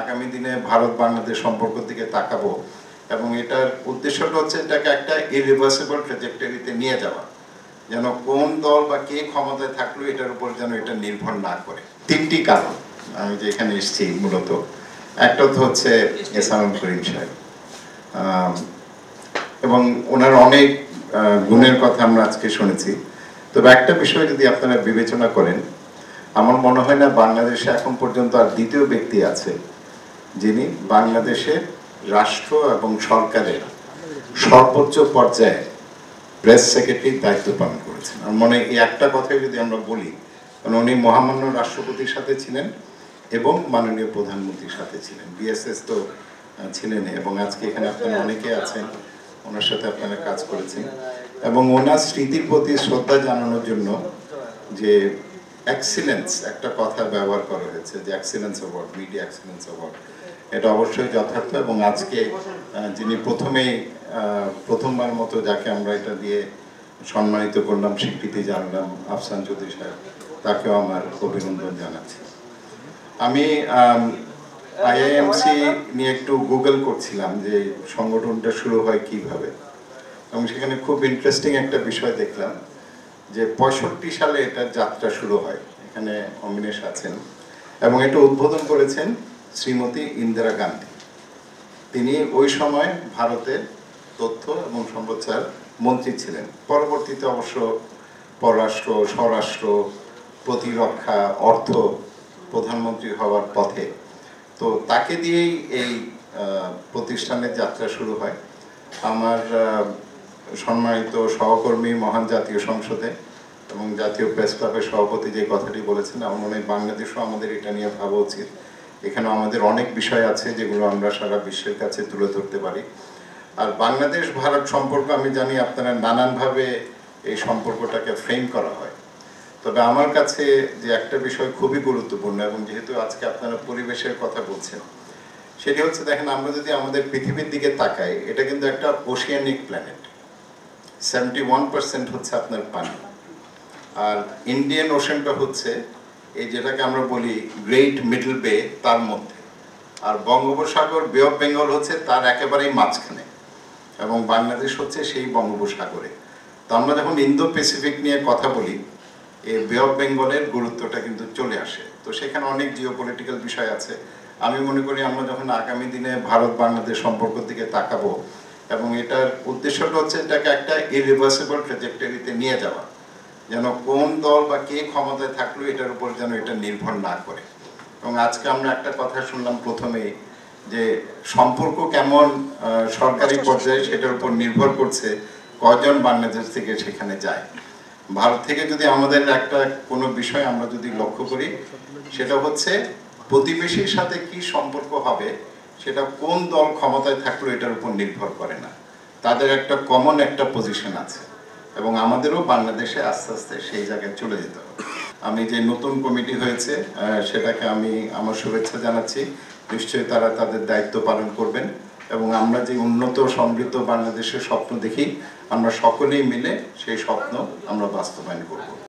আগামী দিনে ভারত বাংলাদেশ সম্পর্কের দিকে তাকাবো এবং এটার উদ্দেশ্যটা হচ্ছে এটাকে একটা ইরিভার্সিবল ট্র্যাজেক্টরিতে নিয়ে যাওয়া, যেন কোন দল বা কে ক্ষমতায় থাকলো এটার উপর যেন এটা নির্ভর না করে। তিনটি কারণ আমি যে এখানে এসেছি মূলত, একটা তো হচ্ছে এসানুল করিম সাহেব এবং ওনার অনেক গুণের কথা আমরা আজকে শুনেছি। তবে একটা বিষয় যদি আপনারা বিবেচনা করেন, আমার মনে হয় না বাংলাদেশে এখন পর্যন্ত আর দ্বিতীয় ব্যক্তি আছে যিনি বাংলাদেশের রাষ্ট্র এবং সরকারের সর্বোচ্চ পর্যায়ে প্রেস সেক্রেটারির দায়িত্ব পালন করেছেন। আমার মনে হয় এই একটা কথাই যদি আমরা বলি, কারণ উনি মহামান্য রাষ্ট্রপতির সাথে ছিলেন এবং মাননীয় প্রধানমন্ত্রীর সাথে ছিলেন, বিএসএস তো ছিলেন, এবং আজকে এখানে আপনারা অনেকে আছেন ওনার সাথে আপনারা কাজ করেছেন। এবং ওনার স্মৃতির প্রতি শ্রদ্ধা জানানোর জন্য যে এক্সিলেন্স একটা কথা ব্যবহার করা হয়েছে, যে excellence award, media excellence award, এটা অবশ্যই যথার্থ। এবং আজকে যিনি প্রথমবার মতো যাকে আমরা এটা দিয়ে সম্মানিত করলাম, স্বীকৃতি জানলাম, আফসান চৌধুরী সাহেব, তাকেও আমার অভিনন্দন জানাচ্ছি। আমি আইআইএমসি নিয়ে একটু গুগল করছিলাম যে সংগঠনটা শুরু হয় কিভাবে, এবং সেখানে খুব ইন্টারেস্টিং একটা বিষয় দেখলাম যে 65 সালে এটার যাত্রা শুরু হয়। এখানে অমিনেশ আছেন এবং এটা উদ্বোধন করেছেন শ্রীমতী ইন্দিরা গান্ধী। তিনি ওই সময় ভারতের তথ্য এবং সম্প্রচার মন্ত্রী ছিলেন। পরবর্তীতে অবশ্য পররাষ্ট্র, স্বরাষ্ট্র, প্রতিরক্ষা, অর্থ প্রধানমন্ত্রী হওয়ার পথে। তো তাকে দিয়েই এই প্রতিষ্ঠানের যাত্রা শুরু হয়। আমার সম্মানিত সহকর্মী মহান জাতীয় সংসদে এবং জাতীয় প্রেস ক্লাবের সভাপতি যে কথাটি বলেছেন, আমার মনে হয় বাংলাদেশও আমাদের এটা নিয়ে ভাবা উচিত। এখানে আমাদের অনেক বিষয় আছে যেগুলো আমরা সারা বিশ্বের কাছে তুলে ধরতে পারি। আর বাংলাদেশ ভারত সম্পর্ক আমি জানি আপনারা নানানভাবে এই সম্পর্কটাকে ফ্রেম করা হয়, তবে আমার কাছে যে একটা বিষয় খুবই গুরুত্বপূর্ণ, এবং যেহেতু আজকে আপনারা পরিবেশের কথা বলছেন, সেটি হচ্ছে দেখেন, আমরা যদি আমাদের পৃথিবীর দিকে তাকাই, এটা কিন্তু একটা ওশিয়ানিক প্ল্যানেট। 71% হচ্ছে আপনার পানি, আর ইন্ডিয়ান ওশানটা হচ্ছে এই যেটাকে আমরা বলি গ্রেট মিডল বে, তার মধ্যে, আর বঙ্গোপসাগর, বে অফ বেঙ্গল হচ্ছে তার একেবারেই মাঝখানে, এবং বাংলাদেশ হচ্ছে সেই বঙ্গোপসাগরে। তো আমরা যখন ইন্দো প্যাসিফিক নিয়ে কথা বলি, এই বে অফ বেঙ্গলের গুরুত্বটা কিন্তু চলে আসে। তো সেখানে অনেক জিওপলিটিক্যাল বিষয় আছে। আমি মনে করি আমরা যখন আগামী দিনে ভারত বাংলাদেশ সম্পর্কের দিকে তাকাবো, এবং এটার উদ্দেশ্যটা হচ্ছে এটাকে একটা ইরিভার্সিবল ট্র্যাজেক্টরিতে নিয়ে যাওয়া, যেন কোন দল বা কে ক্ষমতায় থাকলো এটার উপর যেন এটা নির্ভর না করে। এবং আজকে আমরা একটা কথা শুনলাম প্রথমেই, যে সম্পর্ক কেমন সরকারি পর্যায়ে সেটার উপর নির্ভর করছে কজন বাংলাদেশ থেকে সেখানে যায়। ভারত থেকে যদি আমাদের একটা কোনো বিষয় আমরা যদি লক্ষ্য করি, সেটা হচ্ছে প্রতিবেশীর সাথে কি সম্পর্ক হবে সেটা কোন দল ক্ষমতায় থাকলো এটার উপর নির্ভর করে না, তাদের একটা কমন একটা পজিশন আছে, এবং আমাদেরও বাংলাদেশে আস্তে আস্তে সেই জায়গায় চলে যেতে হবে। আমি যে নতুন কমিটি হয়েছে সেটাকে আমি আমার শুভেচ্ছা জানাচ্ছি। নিশ্চয়ই তারা তাদের দায়িত্ব পালন করবেন, এবং আমরা যে উন্নত সমৃদ্ধ বাংলাদেশের স্বপ্ন দেখি, আমরা সকলেই মিলে সেই স্বপ্ন আমরা বাস্তবায়ন করব।